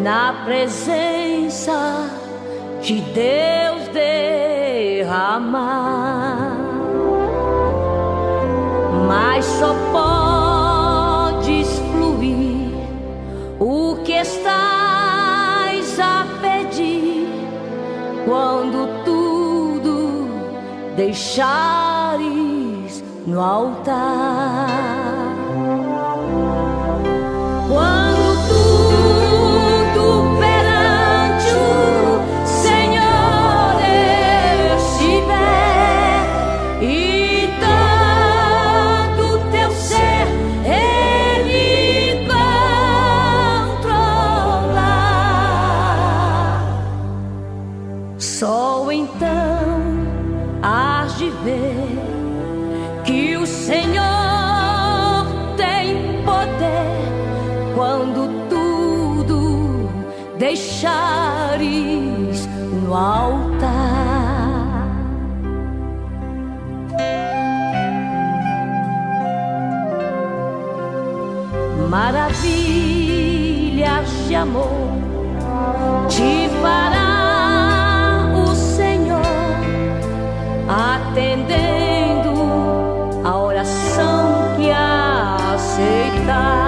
na presença de Deus derramar, mas só podes fluir o que estás a pedir quando tudo deixares no altar. Quando tudo perante o Senhor estiver e todo teu ser Ele controlar, só então hás de ver que o Senhor tem poder quando tudo deixares no altar. Maravilhas de amor te fará o Senhor, atendendo a oração que aceitar.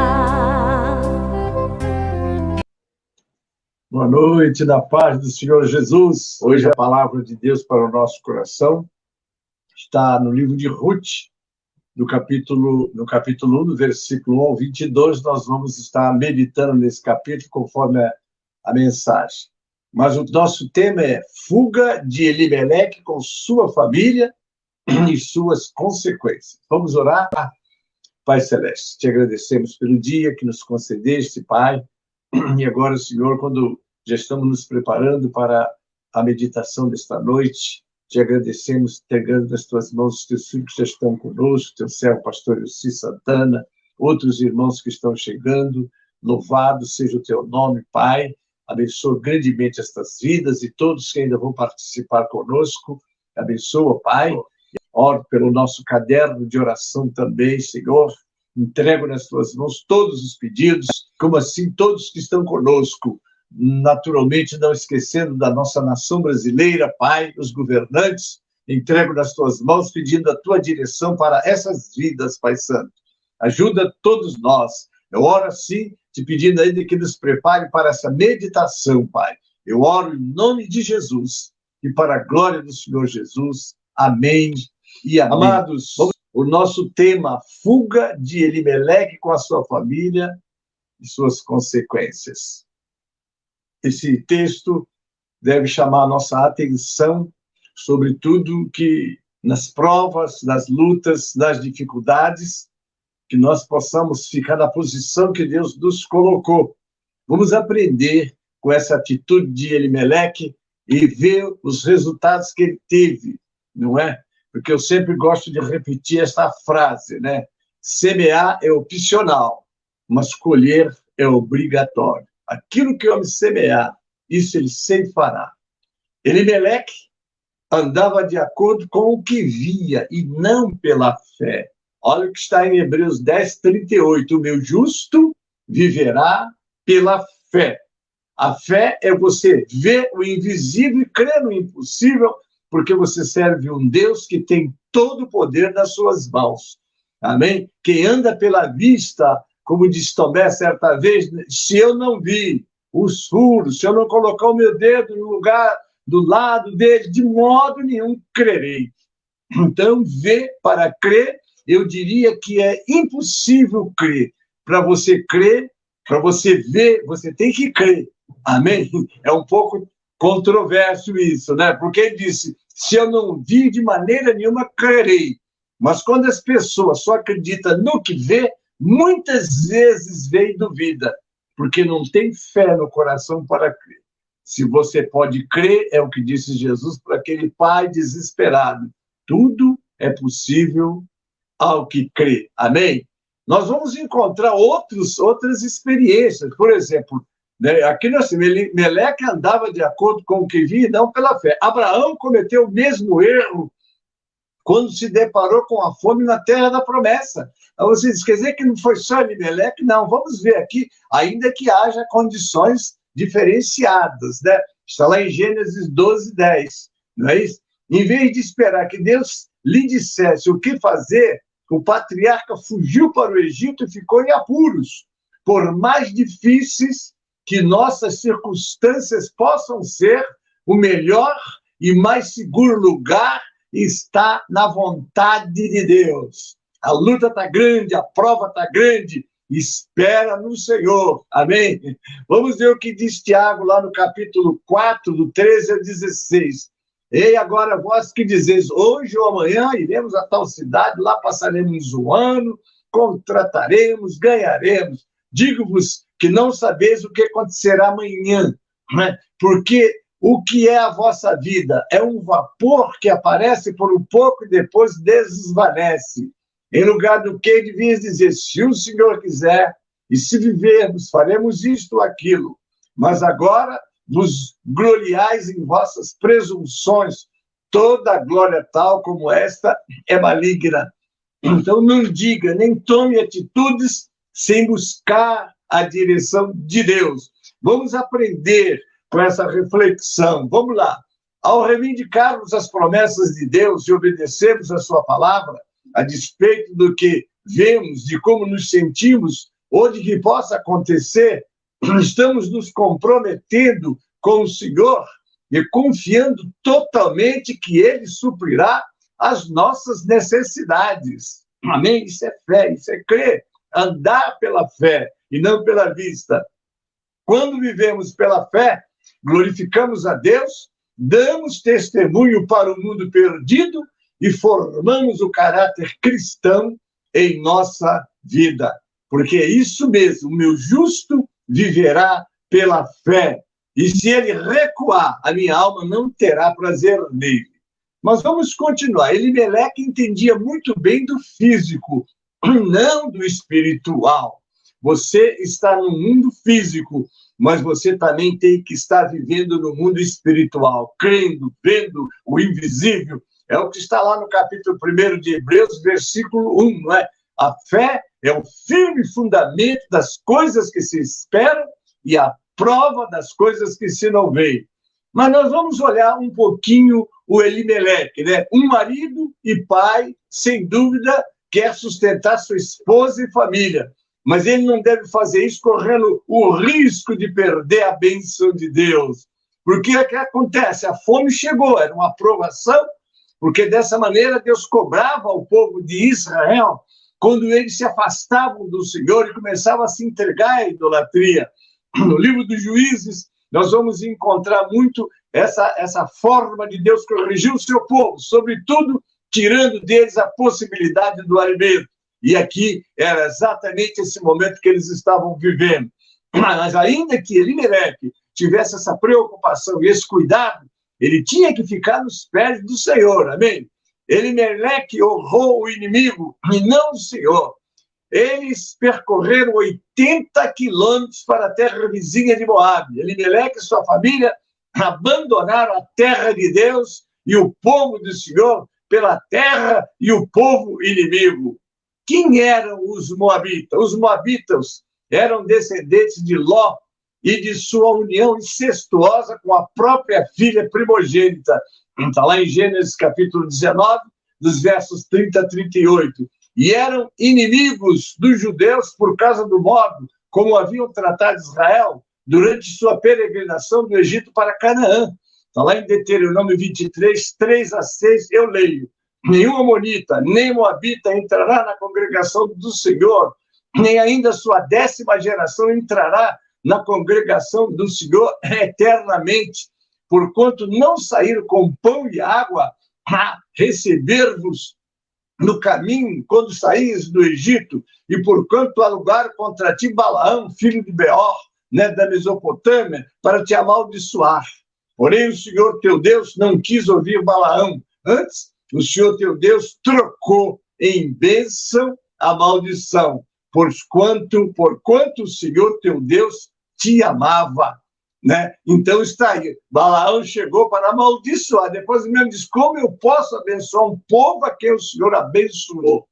Boa noite, na paz do Senhor Jesus. Hoje a palavra de Deus para o nosso coração está no livro de Ruth, no capítulo 1, no versículo 1 ao 22. Nós vamos estar meditando nesse capítulo conforme a mensagem. Mas o nosso tema é fuga de Elimeleque com sua família e suas consequências. Vamos orar? Pai Celeste, te agradecemos pelo dia que nos concedeste, Pai. E agora, Senhor, quando já estamos nos preparando para a meditação desta noite, te agradecemos, entregando nas tuas mãos os teus filhos que já estão conosco, teu servo, pastor Elci Santana, outros irmãos que estão chegando. Louvado seja o teu nome, Pai. Abençoa grandemente estas vidas e todos que ainda vão participar conosco. Abençoa, Pai. Oro pelo nosso caderno de oração também, Senhor. Entrego nas tuas mãos todos os pedidos, como assim todos que estão conosco. Naturalmente, não esquecendo da nossa nação brasileira, Pai, os governantes. Entrego nas tuas mãos, pedindo a tua direção para essas vidas, Pai Santo. Ajuda todos nós. Eu oro assim, te pedindo ainda que nos prepare para essa meditação, Pai. Eu oro em nome de Jesus e para a glória do Senhor Jesus. Amém e amém. Amados, o nosso tema, fuga de Elimeleque com a sua família e suas consequências. Esse texto deve chamar a nossa atenção sobre tudo que nas provas, nas lutas, nas dificuldades, que nós possamos ficar na posição que Deus nos colocou. Vamos aprender com essa atitude de Elimeleque e ver os resultados que ele teve, não é? Porque eu sempre gosto de repetir esta frase, né? Semear é opcional, mas colher é obrigatório. Aquilo que o homem semear, isso ele sempre fará. Elimeleque andava de acordo com o que via e não pela fé. Olha o que está em Hebreus 10, 38. O meu justo viverá pela fé. A fé é você ver o invisível e crer no impossível, porque você serve um Deus que tem todo o poder nas suas mãos. Amém? Quem anda pela vista, como disse Tomé certa vez, se eu não vi os furos, se eu não colocar o meu dedo no lugar do lado dele, de modo nenhum crerei. Então, ver para crer, eu diria que é impossível crer. Para você crer, para você ver, você tem que crer. Amém? É um pouco controverso isso, né? Porque ele disse, se eu não vi, de maneira nenhuma crerei. Mas quando as pessoas só acreditam no que vê, muitas vezes vê e duvida, porque não tem fé no coração para crer. Se você pode crer, é o que disse Jesus para aquele pai desesperado. Tudo é possível ao que crê. Amém? Nós vamos encontrar outras experiências. Por exemplo, né, aqui nós temos Elimeleque andava de acordo com o que via e não pela fé. Abraão cometeu o mesmo erro quando se deparou com a fome na terra da promessa. Então, você diz, quer dizer que não foi só Elimeleque? Não, vamos ver aqui, ainda que haja condições diferenciadas, né? Está lá em Gênesis 12:10, não é isso? Em vez de esperar que Deus lhe dissesse o que fazer, o patriarca fugiu para o Egito e ficou em apuros. Por mais difíceis que nossas circunstâncias possam ser, o melhor e mais seguro lugar está na vontade de Deus. A luta está grande, a prova está grande, espera no Senhor, amém? Vamos ver o que diz Tiago lá no capítulo 4, do 13 ao 16. Ei, agora vós que dizeis, hoje ou amanhã iremos a tal cidade, lá passaremos um ano, contrataremos, ganharemos. Digo-vos que não sabeis o que acontecerá amanhã, né? Porque o que é a vossa vida? É um vapor que aparece por um pouco e depois desvanece. Em lugar do que devias dizer, se o Senhor quiser, e se vivermos, faremos isto ou aquilo. Mas agora vos gloriais em vossas presunções. Toda glória tal como esta é maligna. Então não diga, nem tome atitudes sem buscar a direção de Deus. Vamos aprender com essa reflexão. Vamos lá. Ao reivindicarmos as promessas de Deus e obedecermos a sua palavra, a despeito do que vemos, de como nos sentimos, ou de que possa acontecer, estamos nos comprometendo com o Senhor e confiando totalmente que Ele suprirá as nossas necessidades. Amém? Isso é fé, isso é crer. Andar pela fé e não pela vista. Quando vivemos pela fé, glorificamos a Deus, damos testemunho para o mundo perdido e formamos o caráter cristão em nossa vida. Porque é isso mesmo, o meu justo viverá pela fé. E se ele recuar, a minha alma não terá prazer nele. Mas vamos continuar. Elimeleque entendia muito bem do físico, não do espiritual. Você está no mundo físico, mas você também tem que estar vivendo no mundo espiritual, crendo, vendo o invisível. É o que está lá no capítulo 1 de Hebreus, versículo 1, não é? A fé é o firme fundamento das coisas que se esperam e a prova das coisas que se não veem. Mas nós vamos olhar um pouquinho o Elimeleque, né? Um marido e pai, sem dúvida, quer sustentar sua esposa e família, mas ele não deve fazer isso correndo o risco de perder a bênção de Deus. Porque o que acontece? A fome chegou, era uma provação, porque dessa maneira Deus cobrava o povo de Israel quando eles se afastavam do Senhor e começavam a se entregar à idolatria. No livro dos Juízes, nós vamos encontrar muito essa forma de Deus corrigir o seu povo, sobretudo tirando deles a possibilidade do alimento. E aqui era exatamente esse momento que eles estavam vivendo. Mas ainda que Elimeleque tivesse essa preocupação e esse cuidado, ele tinha que ficar nos pés do Senhor, amém? Elimeleque honrou o inimigo e não o Senhor. Eles percorreram 80 quilômetros para a terra vizinha de Moabe. Elimeleque e sua família abandonaram a terra de Deus e o povo do Senhor pela terra e o povo inimigo. Quem eram os moabitas? Os moabitas eram descendentes de Ló e de sua união incestuosa com a própria filha primogênita. Está lá em Gênesis capítulo 19, dos versos 30 a 38. E eram inimigos dos judeus por causa do modo como haviam tratado Israel durante sua peregrinação do Egito para Canaã. Está lá em Deuteronômio 23, 3 a 6, eu leio. Nenhum amonita, nem moabita entrará na congregação do Senhor, nem ainda sua 10ª geração entrará na congregação do Senhor eternamente, porquanto não saíram com pão e água a receber-vos no caminho, quando saís do Egito, e porquanto alugaram contra ti Balaão, filho de Beor, né, da Mesopotâmia, para te amaldiçoar. Porém, o Senhor teu Deus não quis ouvir Balaão. Antes, o Senhor teu Deus trocou em bênção a maldição, porquanto o Senhor teu Deus te amava. Né? Então está aí, Balaão chegou para amaldiçoar, depois mesmo diz, como eu posso abençoar um povo a quem o Senhor abençoou?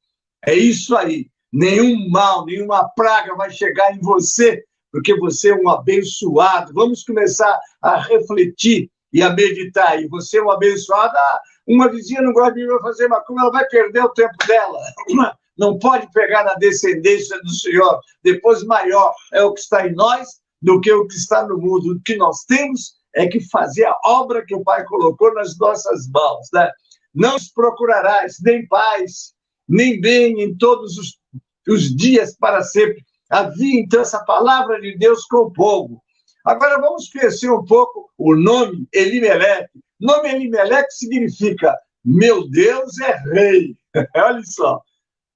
É isso aí, nenhum mal, nenhuma praga vai chegar em você, porque você é um abençoado. Vamos começar a refletir e a meditar. E você é um abençoado. Uma vizinha não gosta de mim, vai fazer macumba, ela vai perder o tempo dela. Não pode pegar na descendência do Senhor. Depois, maior é o que está em nós do que o que está no mundo. O que nós temos é que fazer a obra que o Pai colocou nas nossas mãos, né? Não procurarás nem paz, nem bem em todos os dias para sempre. Havia, então, essa palavra de Deus com o povo. Agora, vamos conhecer um pouco o nome Elimeleque. O nome Elimeleque significa, meu Deus é rei. Olha só.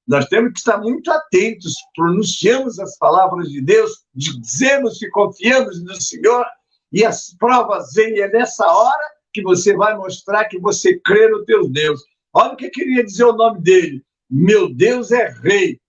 Nós temos que estar muito atentos, pronunciamos as palavras de Deus, dizemos que confiamos no Senhor, e as provas vêm. É nessa hora que você vai mostrar que você crê no teu Deus. Olha o que queria dizer o nome dele. Meu Deus é rei.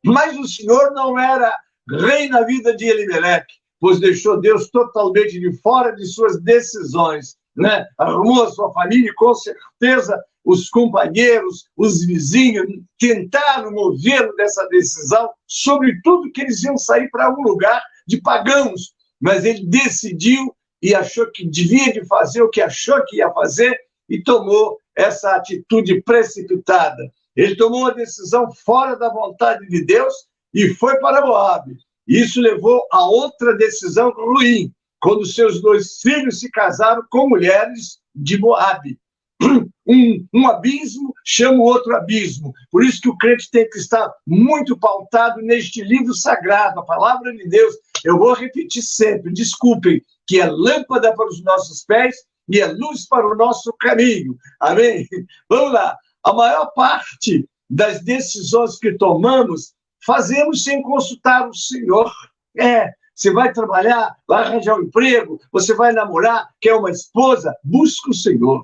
Mas o Senhor não era rei na vida de Elimeleque, pois deixou Deus totalmente de fora de suas decisões, né? Arrumou a sua família e, com certeza, os companheiros, os vizinhos, tentaram movê-lo dessa decisão, sobretudo que eles iam sair para um lugar de pagãos, mas ele decidiu e achou que devia de fazer o que achou que ia fazer e tomou essa atitude precipitada. Ele tomou uma decisão fora da vontade de Deus e foi para Moabe. Isso levou a outra decisão ruim, quando seus 2 filhos se casaram com mulheres de Moabe. Um abismo chama o outro abismo. Por isso que o crente tem que estar muito pautado neste livro sagrado, a palavra de Deus. Eu vou repetir sempre, desculpem, que é lâmpada para os nossos pés e é luz para o nosso caminho. Amém? Vamos lá. A maior parte das decisões que tomamos, fazemos sem consultar o Senhor. Você vai trabalhar, vai arranjar um emprego, você vai namorar, quer uma esposa, busca o Senhor.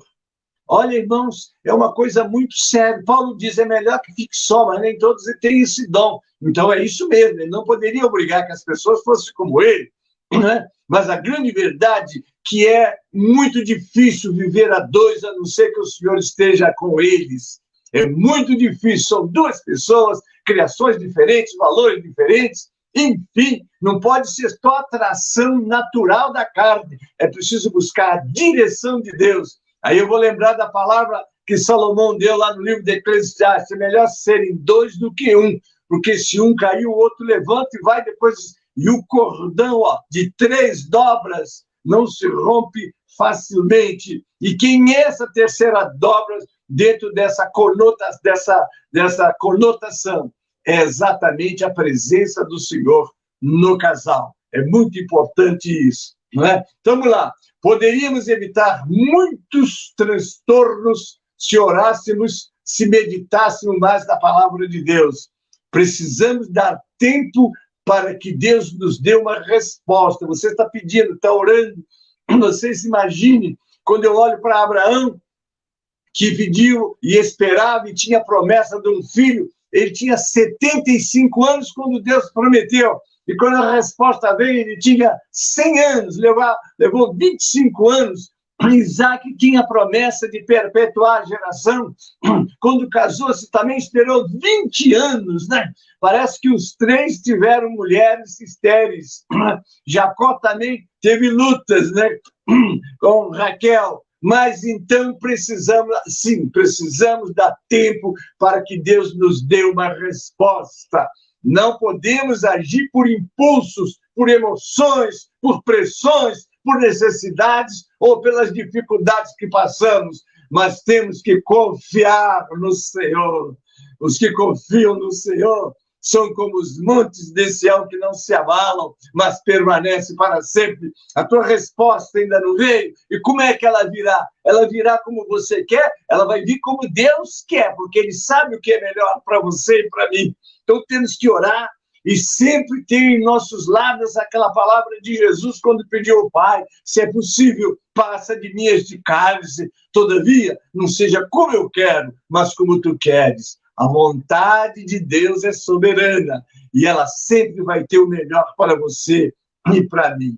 Olha, irmãos, é uma coisa muito séria. Paulo diz, é melhor que fique só, mas nem todos têm esse dom. Então é isso mesmo, ele não poderia obrigar que as pessoas fossem como ele, né? Mas a grande verdade que é muito difícil viver a 2, a não ser que o Senhor esteja com eles. É muito difícil, são 2 pessoas, criações diferentes, valores diferentes, enfim, não pode ser só atração natural da carne, é preciso buscar a direção de Deus. Aí eu vou lembrar da palavra que Salomão deu lá no livro de Eclesiastes, é melhor serem 2 do que 1, porque se um cair, o outro levanta e vai depois, e o cordão de 3 dobras não se rompe facilmente. E quem é essa terceira dobra dentro dessa conotação? É exatamente a presença do Senhor no casal. É muito importante isso, não é? Então, vamos lá. Poderíamos evitar muitos transtornos se orássemos, se meditássemos mais na palavra de Deus. Precisamos dar tempo para que Deus nos dê uma resposta. Você está pedindo, está orando. Vocês imaginem, quando eu olho para Abraão, que pediu e esperava e tinha a promessa de um filho, ele tinha 75 anos quando Deus prometeu. E quando a resposta veio, ele tinha 100 anos, levou 25 anos. Isaac tinha a promessa de perpetuar a geração. Quando casou-se, também esperou 20 anos, né? Parece que os 3 tiveram mulheres estéreis. Jacó também teve lutas, né? Com Raquel. Mas então precisamos dar tempo para que Deus nos dê uma resposta. Não podemos agir por impulsos, por emoções, por pressões, por necessidades ou pelas dificuldades que passamos, mas temos que confiar no Senhor. Os que confiam no Senhor são como os montes de Sião que não se abalam, mas permanecem para sempre. A tua resposta ainda não veio. E como é que ela virá? Ela virá como você quer? Ela vai vir como Deus quer, porque Ele sabe o que é melhor para você e para mim. Então temos que orar e sempre ter em nossos lábios aquela palavra de Jesus quando pediu ao Pai, se é possível, passa de mim este cálice, todavia, não seja como eu quero, mas como tu queres. A vontade de Deus é soberana e ela sempre vai ter o melhor para você e para mim.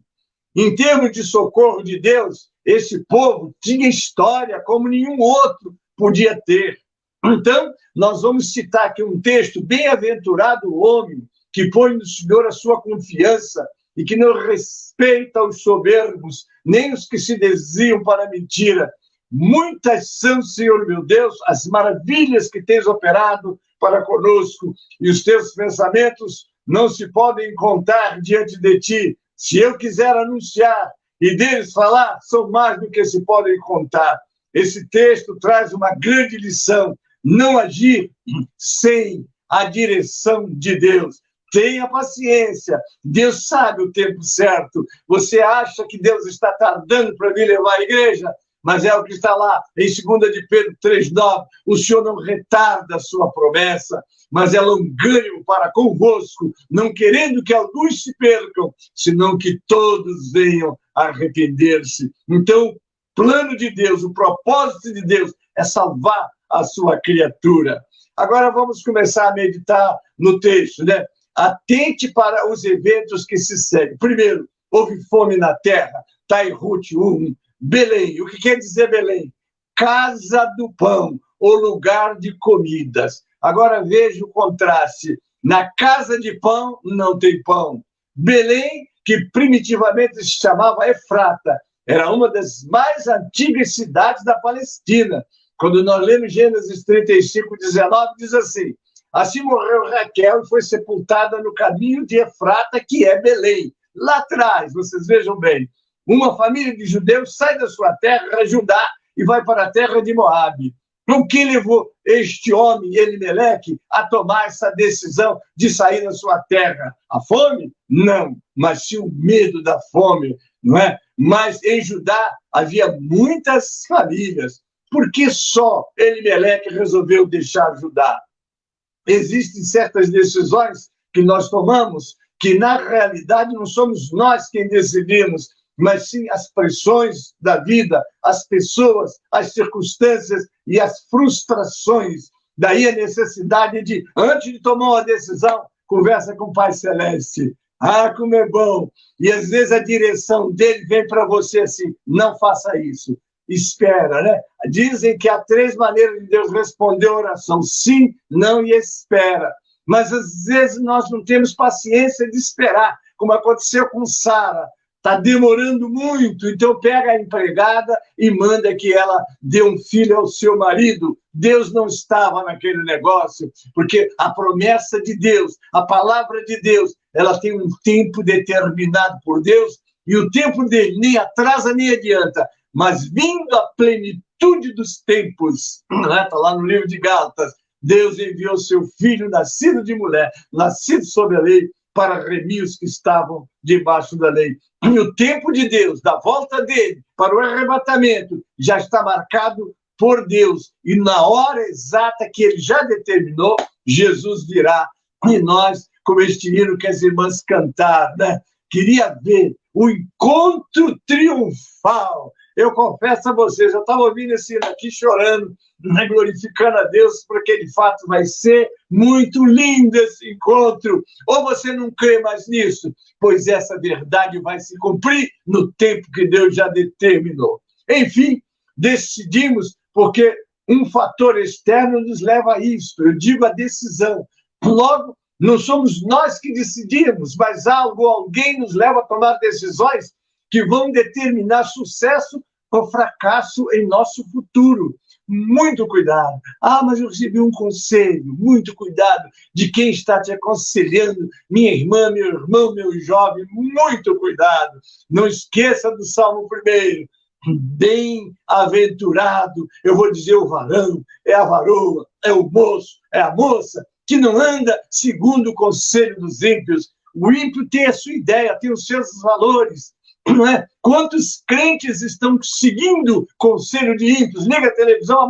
Em termos de socorro de Deus, esse povo tinha história como nenhum outro podia ter. Então, nós vamos citar aqui um texto: bem-aventurado o homem que põe no Senhor a sua confiança e que não respeita os soberbos, nem os que se desviam para a mentira. Muitas são, Senhor meu Deus, as maravilhas que tens operado para conosco, e os teus pensamentos não se podem contar diante de ti. Se eu quiser anunciar e deles falar, são mais do que se podem contar. Esse texto traz uma grande lição: não agir sem a direção de Deus. Tenha paciência, Deus sabe o tempo certo. Você acha que Deus está tardando para vir levar a igreja? Mas é o que está lá em 2 de Pedro 3,9. O Senhor não retarda a sua promessa, mas é longânimo para convosco, não querendo que alguns se percam, senão que todos venham a arrepender-se. Então, o plano de Deus, o propósito de Deus é salvar a sua criatura. Agora vamos começar a meditar no texto, né? Atente para os eventos que se seguem. Primeiro, houve fome na terra. Está em Rute 1. Belém. O que quer dizer Belém? Casa do pão, ou lugar de comidas. Agora veja o contraste. Na casa de pão, não tem pão. Belém, que primitivamente se chamava Efrata, era uma das mais antigas cidades da Palestina. Quando nós lemos Gênesis 35, 19, diz assim: assim morreu Raquel e foi sepultada no caminho de Efrata, que é Belém. Lá atrás, vocês vejam bem, uma família de judeus sai da sua terra, Judá, e vai para a terra de Moabe. O que levou este homem, Elimeleque, a tomar essa decisão de sair da sua terra? A fome? Não, mas sim o medo da fome, não é? Mas em Judá havia muitas famílias. Por que só Elimeleque resolveu deixar Judá? Existem certas decisões que nós tomamos que, na realidade, não somos nós quem decidimos, mas sim as pressões da vida, as pessoas, as circunstâncias e as frustrações. Daí a necessidade de, antes de tomar uma decisão, conversa com o Pai Celeste. Ah, como é bom! E às vezes a direção dele vem para você assim: não faça isso. Espera, né? Dizem que há 3 maneiras de Deus responder a oração: sim, não e espera. Mas às vezes nós não temos paciência de esperar, como aconteceu com Sara. Está demorando muito, então pega a empregada e manda que ela dê um filho ao seu marido. Deus não estava naquele negócio, porque a promessa de Deus, a palavra de Deus, ela tem um tempo determinado por Deus, e o tempo dele nem atrasa nem adianta, mas vindo a plenitude dos tempos, está lá no livro de Gálatas, Deus enviou seu filho, nascido de mulher, nascido sob a lei, para remir os que estavam debaixo da lei. E o tempo de Deus, da volta dele, para o arrebatamento, já está marcado por Deus. E na hora exata que ele já determinou, Jesus virá. E nós, como este hino que as irmãs cantaram, né? Queria ver o encontro triunfal. Eu confesso a vocês, eu estava ouvindo esse hino aqui chorando, né, glorificando a Deus, porque de fato vai ser muito lindo esse encontro. Ou você não crê mais nisso? Pois essa verdade vai se cumprir no tempo que Deus já determinou. Enfim, decidimos, porque um fator externo nos leva a isso. Eu digo a decisão. Logo, não somos nós que decidimos, mas algo, alguém nos leva a tomar decisões que vão determinar sucesso ou fracasso em nosso futuro. Muito cuidado. Ah, mas eu recebi um conselho. Muito cuidado de quem está te aconselhando. Minha irmã, meu irmão, meu jovem, muito cuidado. Não esqueça do Salmo 1. Bem-aventurado, eu vou dizer o varão, é a varoa, é o moço, é a moça, que não anda segundo o conselho dos ímpios. O ímpio tem a sua ideia, tem os seus valores. Não é? Quantos crentes estão seguindo conselho de ímpios? Liga a televisão, a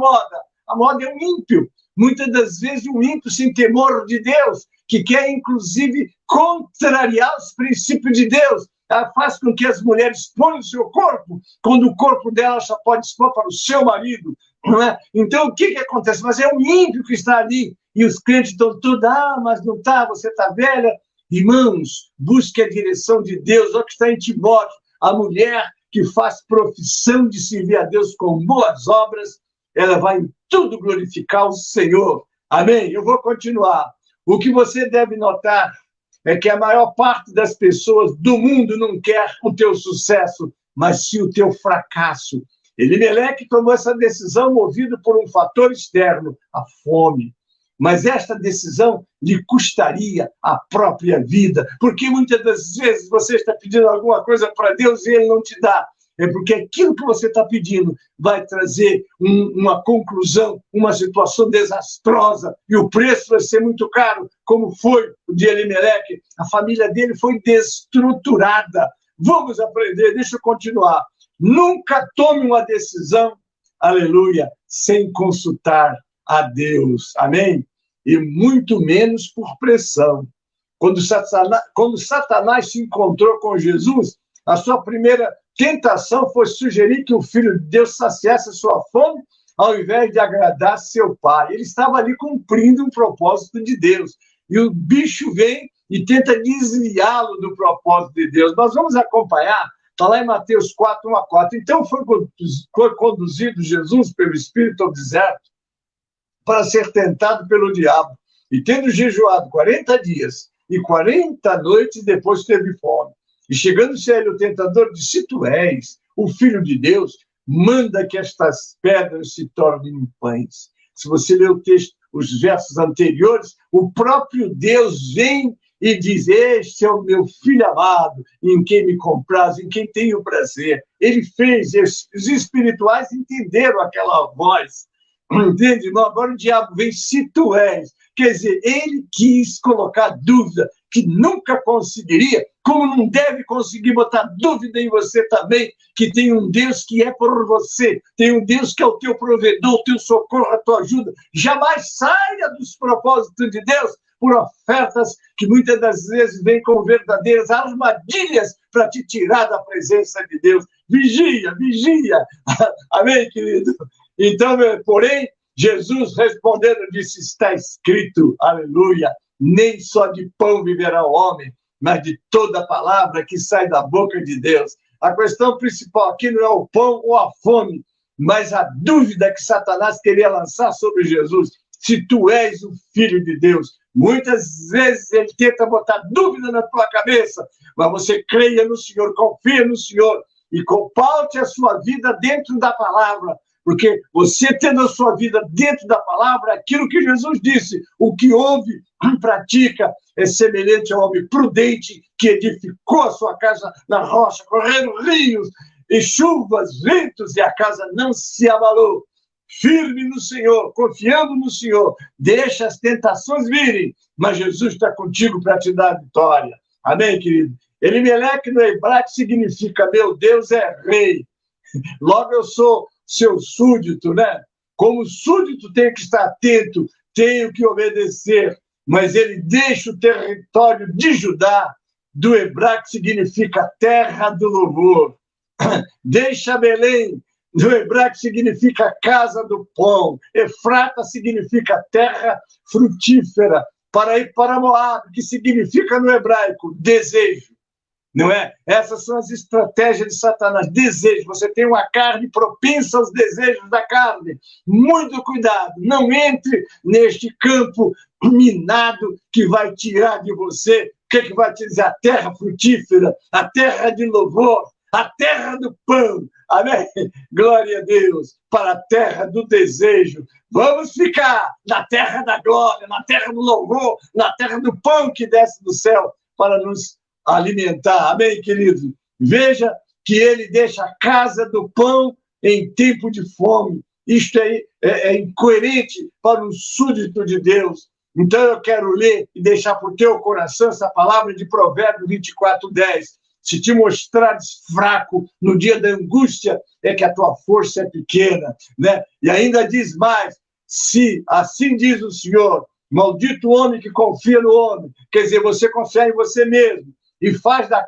moda é um ímpio. Muitas das vezes um ímpio sem temor de Deus, que quer inclusive contrariar os princípios de Deus. Ela faz com que as mulheres ponham o seu corpo, quando o corpo dela só pode expor para o seu marido. Não é? Então o que acontece? Mas é um ímpio que está ali, e os crentes estão todos: mas não está, você está velha. Irmãos, busque a direção de Deus. Olha o que está em Timóteo: a mulher que faz profissão de servir a Deus com boas obras, ela vai em tudo glorificar o Senhor. Amém? Eu vou continuar. O que você deve notar é que a maior parte das pessoas do mundo não quer o teu sucesso, mas sim o teu fracasso. Elimeleque tomou essa decisão movido por um fator externo, a fome. Mas esta decisão lhe custaria a própria vida, porque muitas das vezes você está pedindo alguma coisa para Deus e Ele não te dá. É porque aquilo que você está pedindo vai trazer uma conclusão, uma situação desastrosa, e o preço vai ser muito caro, como foi o de Elimeleque. A família dele foi destruturada. Vamos aprender, deixa eu continuar. Nunca tome uma decisão, aleluia, sem consultar a Deus, amém? E muito menos por pressão. Quando Satanás se encontrou com Jesus, a sua primeira tentação foi sugerir que o Filho de Deus saciasse a sua fome, ao invés de agradar seu pai. Ele estava ali cumprindo um propósito de Deus. E o bicho vem e tenta desviá-lo do propósito de Deus. Nós vamos acompanhar, está lá em Mateus 4, 1-4. Então foi conduzido Jesus pelo Espírito ao deserto para ser tentado pelo diabo. E tendo jejuado 40 dias e 40 noites, depois teve fome. E chegando-se a ele o tentador, disse: se tu és o Filho de Deus, manda que estas pedras se tornem pães. Se você ler o texto, os versos anteriores, o próprio Deus vem e diz: este é o meu Filho amado, em quem me compraz, em quem tenho prazer. Ele fez, os espirituais entenderam aquela voz. Entende, irmão? Agora o diabo vem: se tu és. Quer dizer, ele quis colocar dúvida, que nunca conseguiria, como não deve conseguir botar dúvida em você também, que tem um Deus que é por você, tem um Deus que é o teu provedor, o teu socorro, a tua ajuda. Jamais saia dos propósitos de Deus por ofertas que muitas das vezes vêm com verdadeiras armadilhas para te tirar da presença de Deus. Vigia, vigia. Amém, querido? Então, porém, Jesus respondendo disse: está escrito, aleluia, nem só de pão viverá o homem, mas de toda palavra que sai da boca de Deus. A questão principal aqui não é o pão ou a fome, mas a dúvida que Satanás queria lançar sobre Jesus: se tu és o Filho de Deus. Muitas vezes ele tenta botar dúvida na tua cabeça, mas você creia no Senhor, confia no Senhor e compaute a sua vida dentro da palavra. Porque você tendo a sua vida dentro da palavra, aquilo que Jesus disse, o que ouve e pratica é semelhante ao homem prudente que edificou a sua casa na rocha, correndo rios e chuvas, ventos, e a casa não se abalou. Firme no Senhor, confiando no Senhor, deixa as tentações virem, mas Jesus está contigo para te dar a vitória. Amém, querido? Elimeleque no hebraico significa: meu Deus é rei. Logo eu sou seu súdito, né? Como súdito, tenho que estar atento, tenho que obedecer. Mas ele deixa o território de Judá, do hebraico significa terra do louvor. Deixa Belém, do hebraico significa casa do pão. Efrata significa terra frutífera. Para ir para Moab, que significa no hebraico desejo. Não é? Essas são as estratégias de Satanás. Desejo. Você tem uma carne propensa aos desejos da carne. Muito cuidado. Não entre neste campo minado que vai tirar de você. O que vai te dizer? A terra frutífera, a terra de louvor, a terra do pão. Amém? Glória a Deus. Para a terra do desejo. Vamos ficar na terra da glória, na terra do louvor, na terra do pão que desce do céu para nos alimentar. Amém, querido? Veja que ele deixa a casa do pão em tempo de fome. Isto é incoerente para um súdito de Deus. Então eu quero ler e deixar para o teu coração essa palavra de Provérbios 24:10. Se te mostrares fraco no dia da angústia, é que a tua força é pequena, né? E ainda diz mais: se assim diz o Senhor, maldito o homem que confia no homem. Quer dizer, você confia em você mesmo e faz da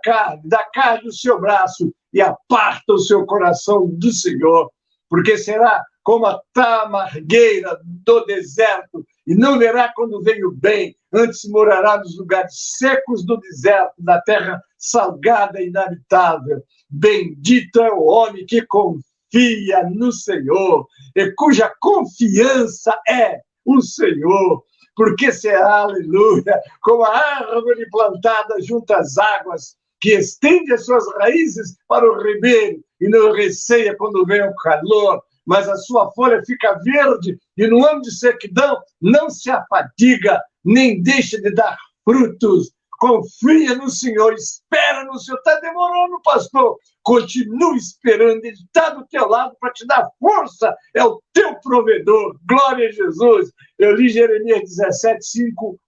carne do seu braço e aparta o seu coração do Senhor, porque será como a tamargueira do deserto, e não verá quando vem o bem, antes morará nos lugares secos do deserto, na terra salgada e inabitável. Bendito é o homem que confia no Senhor, e cuja confiança é o Senhor. porque será, aleluia, como a árvore plantada junto às águas, que estende as suas raízes para o ribeiro e não receia quando vem o calor, mas a sua folha fica verde e no ano de sequidão não se afadiga, nem deixa de dar frutos. Confia no Senhor, espera no Senhor. Está demorando, pastor? Continue esperando, Ele está do teu lado para te dar força, é o teu provedor. Glória a Jesus. Eu li Jeremias 17,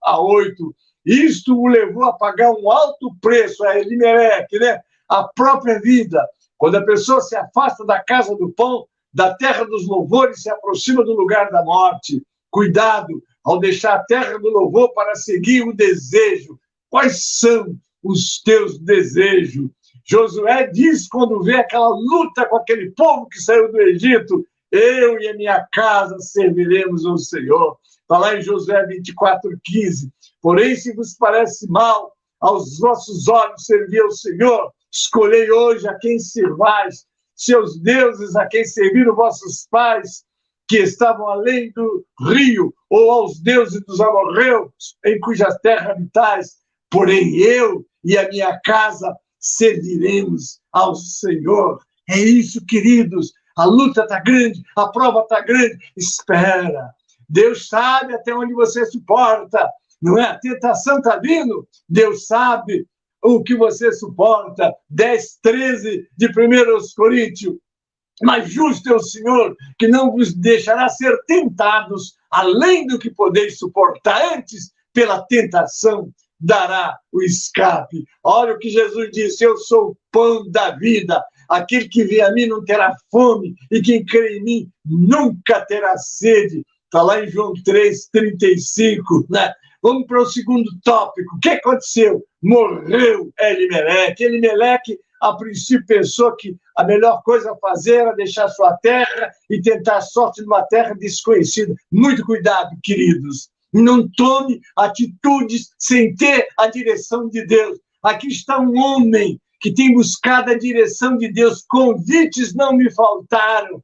5-8. Isto o levou a pagar um alto preço, a Elimeleque, né? A própria vida. Quando a pessoa se afasta da casa do pão, da terra dos louvores, se aproxima do lugar da morte. Cuidado ao deixar a terra do louvor para seguir o desejo. Quais são os teus desejos? Josué diz, quando vê aquela luta com aquele povo que saiu do Egito, eu e a minha casa serviremos ao Senhor. Está lá em Josué 24:15. Porém, se vos parece mal aos vossos olhos servir ao Senhor, escolhei hoje a quem servais, seus deuses a quem serviram vossos pais, que estavam além do rio, ou aos deuses dos amorreus, em cuja terra habitais. Porém, eu e a minha casa serviremos ao Senhor. É isso, queridos. A luta está grande, a prova está grande. Espera. Deus sabe até onde você suporta. Não é? A tentação está vindo. Deus sabe o que você suporta. 10:13 de 1 Coríntios. Mas justo é o Senhor, que não vos deixará ser tentados além do que podeis suportar. Antes, pela tentação, dará o escape. Olha o que Jesus disse: eu sou o pão da vida. Aquele que vem a mim não terá fome, e quem crê em mim nunca terá sede. Está lá em João 3:35, né? Vamos para o segundo tópico. O que aconteceu? Morreu Elimeleque. Elimeleque, a princípio, pensou que a melhor coisa a fazer era deixar sua terra e tentar sorte numa terra desconhecida. Muito cuidado, queridos. Não tome atitudes sem ter a direção de Deus. Aqui está um homem que tem buscado a direção de Deus. Convites não me faltaram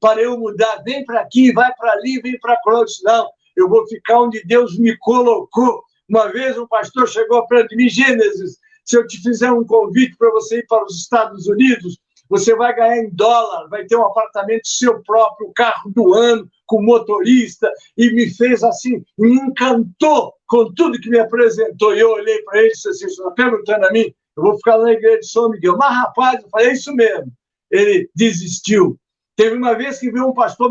para eu mudar. Vem para aqui, vai para ali, vem para lá. Não, eu vou ficar onde Deus me colocou. Uma vez um pastor chegou perto de mim: Gênesis, se eu te fizer um convite para você ir para os Estados Unidos, você vai ganhar em dólar, vai ter um apartamento seu próprio, o carro do ano, com motorista, e me fez assim, me encantou com tudo que me apresentou. E eu olhei para ele e disse assim: você está perguntando a mim? Eu vou ficar lá na igreja de São Miguel. Mas, rapaz, eu falei: é isso mesmo. Ele desistiu. Teve uma vez que veio um pastor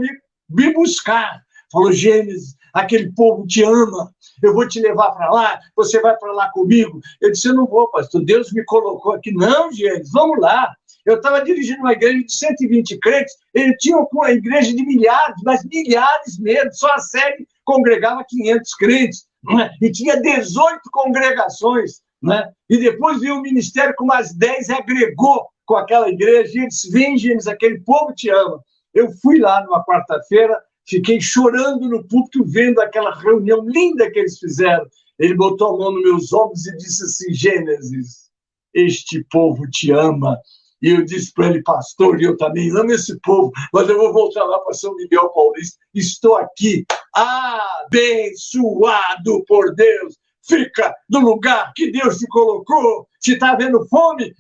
me buscar. Falou: Gênesis, aquele povo te ama, eu vou te levar para lá, você vai para lá comigo. Eu disse: eu não vou, pastor, Deus me colocou aqui. Não, Gênesis, vamos lá. Eu estava dirigindo uma igreja de 120 crentes, ele tinha uma igreja de milhares, mas milhares mesmo, só a sede congregava 500 crentes, né? E tinha 18 congregações, né? E depois veio o ministério com mais 10 e agregou com aquela igreja, e ele disse: vem, Gênesis, aquele povo te ama. Eu fui lá numa quarta-feira, fiquei chorando no púlpito, vendo aquela reunião linda que eles fizeram. Ele botou a mão nos meus ombros e disse assim: Gênesis, este povo te ama. E eu disse para ele: pastor, eu também amo esse povo, mas eu vou voltar lá para São Miguel Paulista. Estou aqui, abençoado por Deus. Fica no lugar que Deus te colocou. Se está vendo fome,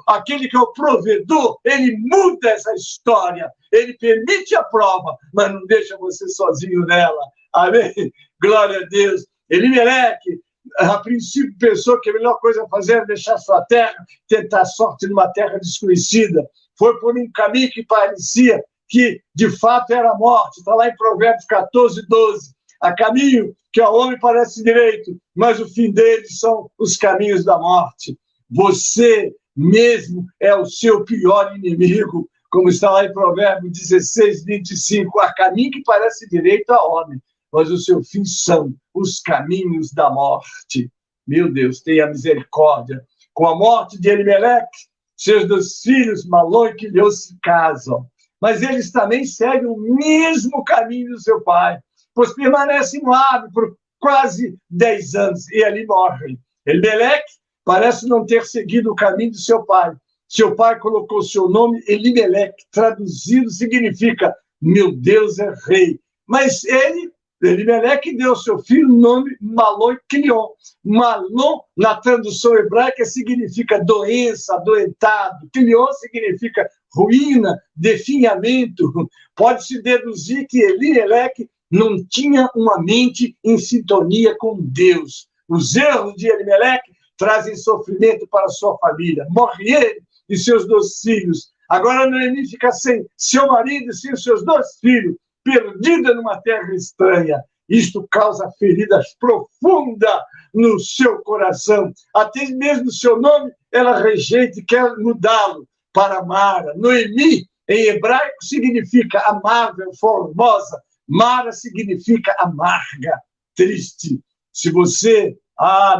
aquele que é o provedor, ele muda essa história. Ele permite a prova, mas não deixa você sozinho nela. Amém? Glória a Deus. Elimeleque, a princípio, pensou que a melhor coisa a fazer era deixar sua terra, tentar sorte numa terra desconhecida. Foi por um caminho que parecia que, de fato, era a morte. Está lá em Provérbios 14:12. Há caminho que ao homem parece direito, mas o fim deles são os caminhos da morte. Você mesmo é o seu pior inimigo, como está lá em Provérbios 16:25. Há caminho que parece direito ao homem, mas o seu fim são os caminhos da morte. Meu Deus, tenha misericórdia. Com a morte de Elimeleque, seus 2 filhos, Malom e Quilion, se casam. Mas eles também seguem o mesmo caminho do seu pai, pois permanecem no hábito por quase 10 anos e ali morrem. Elimeleque parece não ter seguido o caminho do seu pai. Seu pai colocou seu nome Elimeleque, traduzido significa: meu Deus é rei. Mas ele Elimeleque deu ao seu filho o nome Malon Quilion. Malon, na tradução hebraica, significa doença, adoentado. Quilion significa ruína, definhamento. Pode-se deduzir que Elimeleque não tinha uma mente em sintonia com Deus. Os erros de Elimeleque trazem sofrimento para sua família. Morre ele e seus 2 filhos. Agora Noemi fica sem seu marido e sem os seus 2 filhos, perdida numa terra estranha. Isto causa feridas profundas no seu coração. Até mesmo o seu nome, ela rejeita e quer mudá-lo para Mara. Noemi, em hebraico, significa amável, formosa. Mara significa amarga, triste. Se você,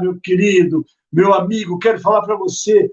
meu querido, meu amigo, quero falar para você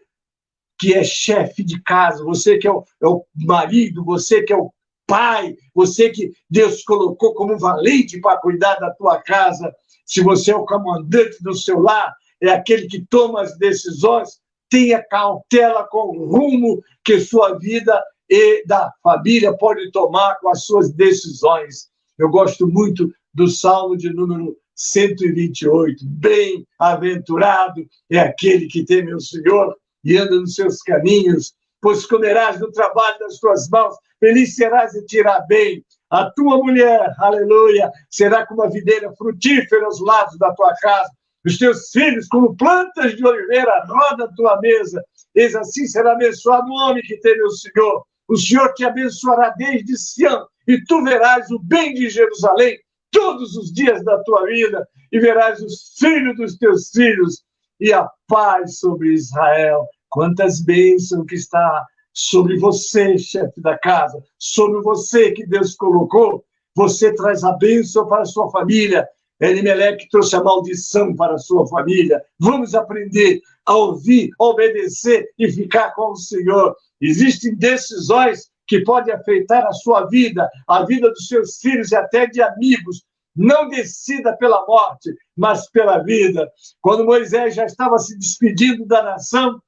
que é chefe de casa, você que é o marido, você que é o pai, você que Deus colocou como valente para cuidar da tua casa, se você é o comandante do seu lar, é aquele que toma as decisões, tenha cautela com o rumo que sua vida e da família pode tomar com as suas decisões. Eu gosto muito do Salmo de número 128. Bem-aventurado é aquele que teme o Senhor e anda nos seus caminhos, pois comerás do trabalho das tuas mãos, feliz serás e te irá bem. A tua mulher, aleluia, será como a videira frutífera aos lados da tua casa. Os teus filhos, como plantas de oliveira, roda a tua mesa. Eis assim será abençoado o homem que teme o Senhor. O Senhor te abençoará desde Sião, e tu verás o bem de Jerusalém todos os dias da tua vida, e verás os filhos dos teus filhos, e a paz sobre Israel. Quantas bênçãos que está sobre você, chefe da casa, sobre você que Deus colocou. Você traz a bênção para a sua família. Elimeleque trouxe a maldição para a sua família. Vamos aprender a ouvir, obedecer e ficar com o Senhor. Existem decisões que podem afetar a sua vida, a vida dos seus filhos e até de amigos. Não decida pela morte, mas pela vida. Quando Moisés já estava se despedindo da nação,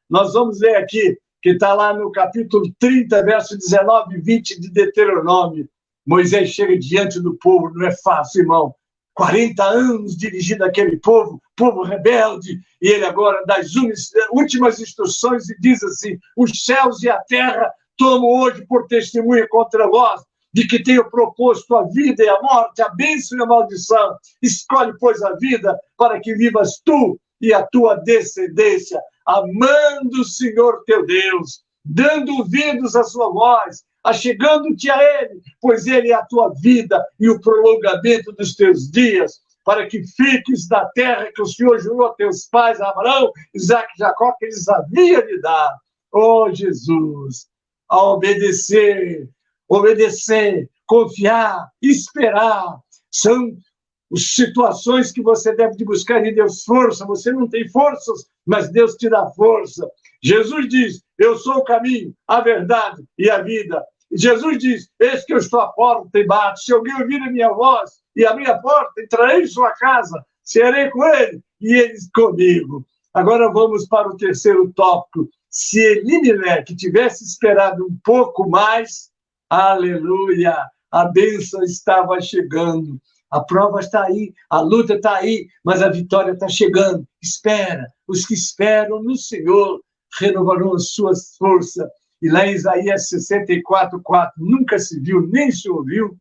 nós vamos ler aqui, que está lá no capítulo 30, verso 19 e 20 de Deuteronômio. Moisés chega diante do povo, não é fácil, irmão. 40 anos dirigindo aquele povo rebelde, e ele agora dá as últimas instruções e diz assim: os céus e a terra tomam hoje por testemunha contra vós, de que tenho proposto a vida e a morte, a bênção e a maldição. Escolhe, pois, a vida para que vivas tu e a tua descendência, amando o Senhor teu Deus, dando ouvidos à sua voz, achegando-te a Ele, pois Ele é a tua vida e o prolongamento dos teus dias, para que fiques na terra que o Senhor jurou a teus pais, Abraão, Isaque e Jacó, que eles haviam de dar. Oh, Jesus, a obedecer, confiar, esperar, são situações que você deve de buscar em Deus força. Você não tem forças, mas Deus te dá força. Jesus diz: eu sou o caminho, a verdade e a vida. Jesus diz: eis que eu estou à porta e bato. Se alguém ouvir a minha voz e abrir a porta, entrarei em sua casa, serei com ele e ele comigo. Agora vamos para o terceiro tópico. Se Elimeleque tivesse esperado um pouco mais, aleluia, a bênção estava chegando. A prova está aí, a luta está aí, mas a vitória está chegando. Espera, os que esperam no Senhor renovarão as suas forças. E lá em Isaías 64:4, nunca se viu, nem se ouviu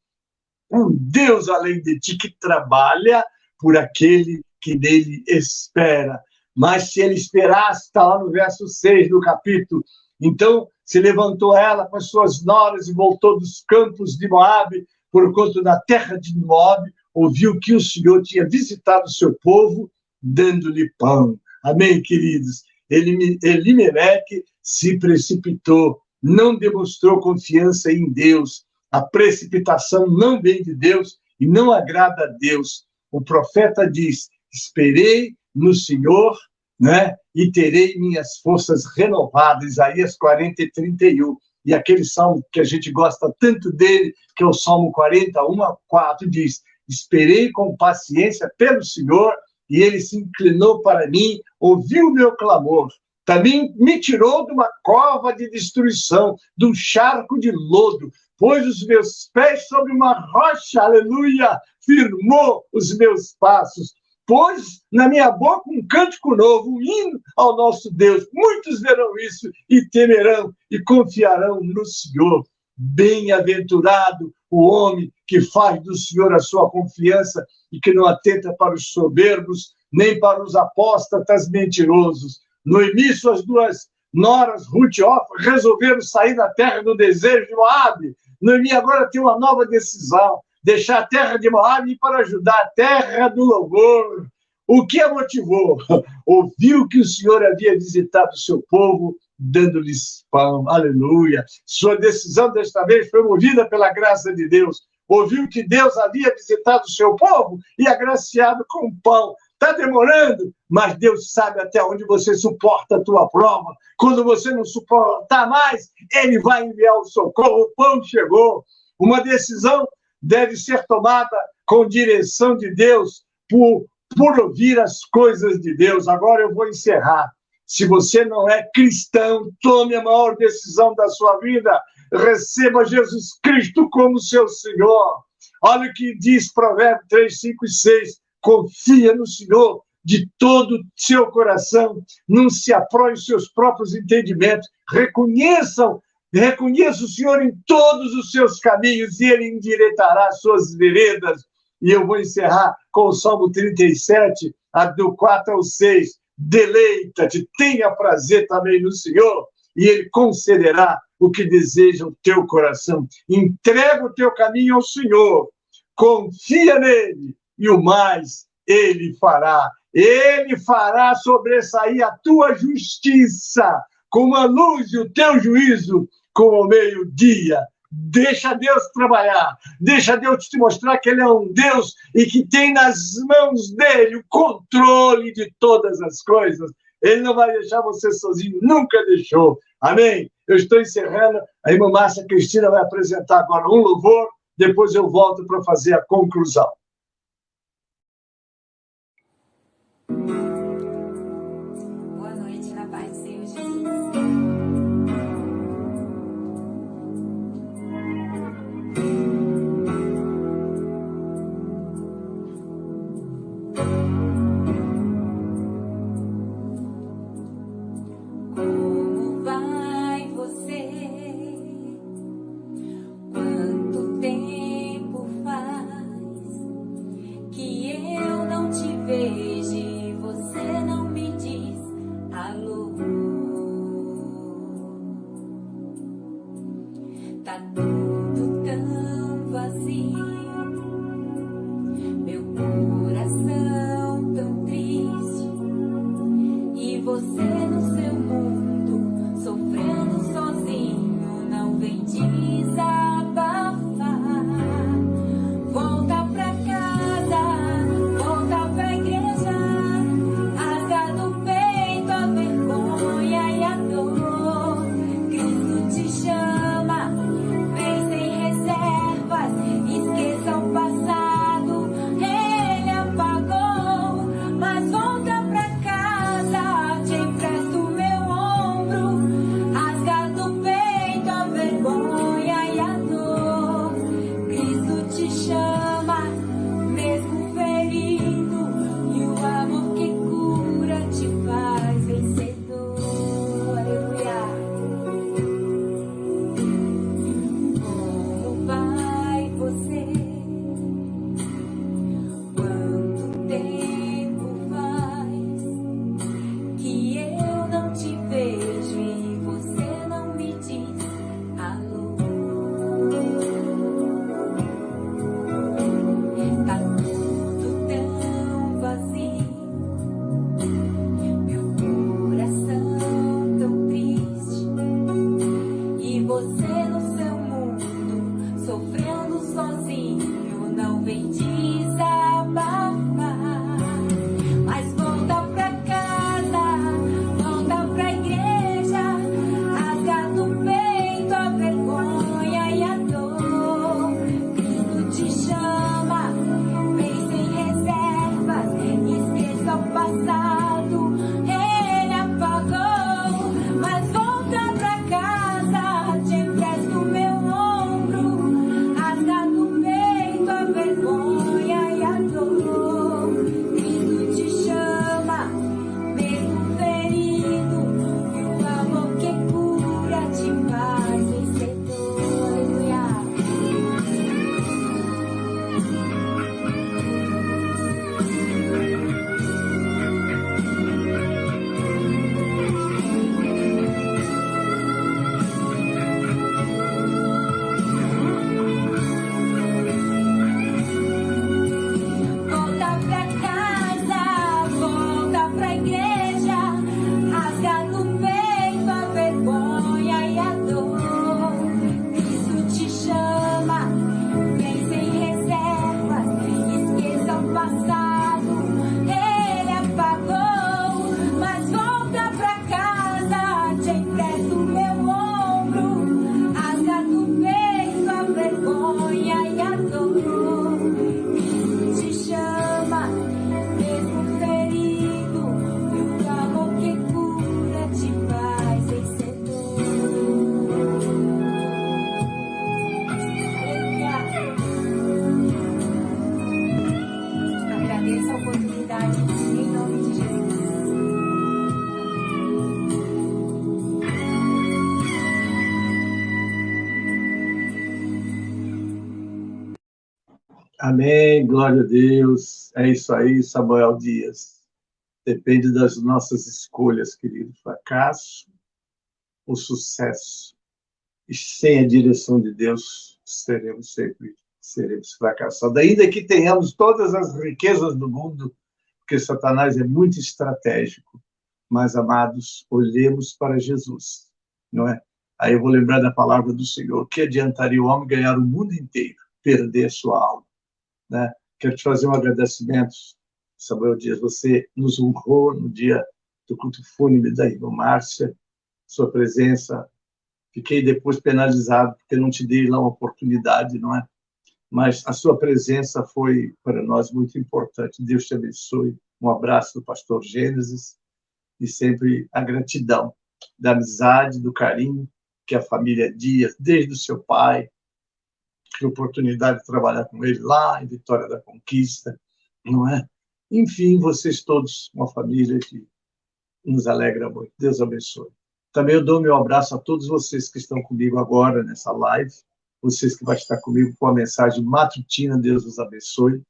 um Deus além de ti que trabalha por aquele que nele espera. Mas se ele esperasse, está lá no verso 6 do capítulo, então se levantou ela com as suas noras e voltou dos campos de Moabe, porquanto na terra de Moabe ouviu que o Senhor tinha visitado o seu povo, dando-lhe pão. Amém, queridos? Elimeleque se precipitou, não demonstrou confiança em Deus. A precipitação não vem de Deus e não agrada a Deus. O profeta diz: esperei no Senhor, né, e terei minhas forças renovadas. Isaías 40:31. E aquele salmo que a gente gosta tanto dele, que é o Salmo 41:4, diz: esperei com paciência pelo Senhor, e ele se inclinou para mim, ouviu o meu clamor. Também me tirou de uma cova de destruição, de um charco de lodo, pôs os meus pés sobre uma rocha, aleluia, firmou os meus passos. Pôs na minha boca um cântico novo, um hino ao nosso Deus. Muitos verão isso e temerão e confiarão no Senhor. Bem-aventurado o homem que faz do Senhor a sua confiança e que não atenta para os soberbos, nem para os apóstatas mentirosos. Noemi e suas duas noras, Ruth e Orfa, resolveram sair da terra do desejo de Moabe. Noemi agora tem uma nova decisão: deixar a terra de Moabe para ajudar a terra do louvor. O que a motivou? Ouviu que o Senhor havia visitado o seu povo, dando-lhes pão. Aleluia. Sua decisão desta vez foi movida pela graça de Deus. Ouviu que Deus havia visitado o seu povo e agraciado com pão. Está demorando, mas Deus sabe até onde você suporta a tua prova. Quando você não suportar mais, Ele vai enviar o socorro. O pão chegou. Uma decisão deve ser tomada com direção de Deus, por ouvir as coisas de Deus. Agora eu vou encerrar. Se você não é cristão, tome a maior decisão da sua vida. Receba Jesus Cristo como seu Senhor. Olha o que diz Provérbios 3, 5 e 6. Confia no Senhor de todo o seu coração. Não se apoie em seus próprios entendimentos. Reconheça o Senhor em todos os seus caminhos e Ele endireitará as suas veredas. E eu vou encerrar com o Salmo 37, do 4 ao 6. Deleita-te, tenha prazer também no Senhor, e Ele concederá o que deseja o teu coração. Entrega o teu caminho ao Senhor, confia nele, e o mais Ele fará. Ele fará sobressair a tua justiça como a luz e o teu juízo como o meio-dia. Deixa Deus trabalhar, deixa Deus te mostrar que Ele é um Deus e que tem nas mãos dele o controle de todas as coisas. Ele não vai deixar você sozinho, nunca deixou. Amém? Eu estou encerrando, a irmã Márcia Cristina vai apresentar agora um louvor, depois eu volto para fazer a conclusão. Boa noite, na paz do Senhor Jesus. Como vai você? Quanto tempo faz que eu não te vejo e você não me diz alô? Tá tudo tão vazio, meu coração tão triste, e você no seu mundo sofrendo sozinho, não vem desabafar. Volta pra casa, volta pra igreja, rasga do peito a vergonha e a dor. Cristo te chama, vem sem reservas, esqueça o passado, Ele apagou. Mas volta pra casa, te Amém, glória a Deus. É isso aí, Samuel Dias. Depende das nossas escolhas, querido. Fracasso ou sucesso. E sem a direção de Deus, seremos fracassados. Ainda que tenhamos todas as riquezas do mundo, porque Satanás é muito estratégico. Mas, amados, olhemos para Jesus, não é? Aí eu vou lembrar da palavra do Senhor. Que adiantaria o homem ganhar o mundo inteiro, perder a sua alma? Né? Quero te fazer um agradecimento, Samuel Dias. Você nos honrou no dia do culto fúnebre da irmã Márcia, sua presença. Fiquei depois penalizado porque não te dei lá uma oportunidade, não é? Mas a sua presença foi para nós muito importante. Deus te abençoe. Um abraço do pastor Gênesis e sempre a gratidão da amizade, do carinho que a família Dias, desde o seu pai, tive a oportunidade de trabalhar com ele lá em Vitória da Conquista, não é? Enfim, vocês todos, uma família que nos alegra muito. Deus abençoe. Também eu dou meu abraço a todos vocês que estão comigo agora nessa live, vocês que vão estar comigo com a mensagem matutina, Deus os abençoe.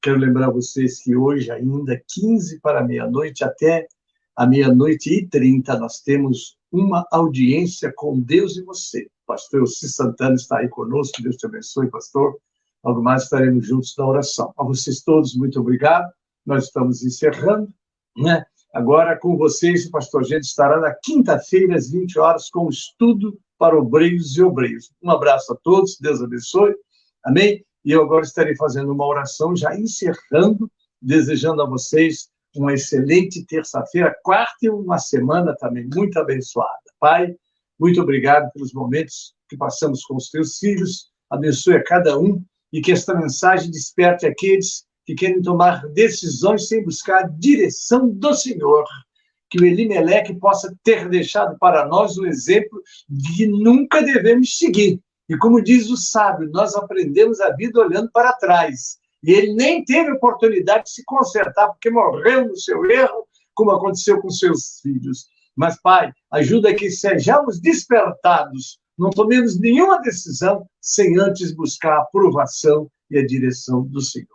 Quero lembrar vocês que hoje ainda, 15 para meia-noite, até a 00:30, nós temos uma audiência com Deus e você. O pastor Elci Santana está aí conosco, Deus te abençoe, pastor. Logo mais estaremos juntos na oração. A vocês todos, muito obrigado. Nós estamos encerrando, né? Agora, com vocês, o pastor Gênesis estará na quinta-feira, às 20 horas, com o estudo para obreiros e obreiros. Um abraço a todos, Deus abençoe. Amém? E eu agora estarei fazendo uma oração, já encerrando, desejando a vocês uma excelente terça-feira, quarta e uma semana também muito abençoada. Pai, muito obrigado pelos momentos que passamos com os teus filhos, abençoe a cada um e que esta mensagem desperte aqueles que querem tomar decisões sem buscar a direção do Senhor. Que o Elimeleque possa ter deixado para nós um exemplo de que nunca devemos seguir. E como diz o sábio, nós aprendemos a vida olhando para trás. E ele nem teve oportunidade de se consertar, porque morreu no seu erro, como aconteceu com seus filhos. Mas, Pai, ajuda que sejamos despertados, não tomemos nenhuma decisão sem antes buscar a aprovação e a direção do Senhor.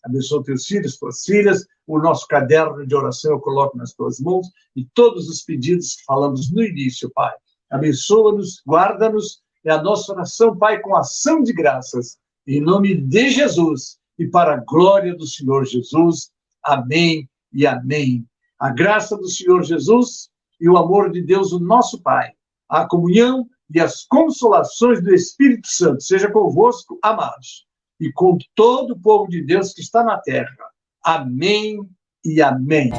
Abençoa teus filhos, tuas filhas, o nosso caderno de oração eu coloco nas tuas mãos e todos os pedidos que falamos no início, Pai. Abençoa-nos, guarda-nos, é a nossa oração, Pai, com ação de graças, em nome de Jesus e para a glória do Senhor Jesus. Amém e amém. A graça do Senhor Jesus e o amor de Deus, o nosso Pai, a comunhão e as consolações do Espírito Santo, seja convosco, amados, e com todo o povo de Deus que está na terra. Amém e amém.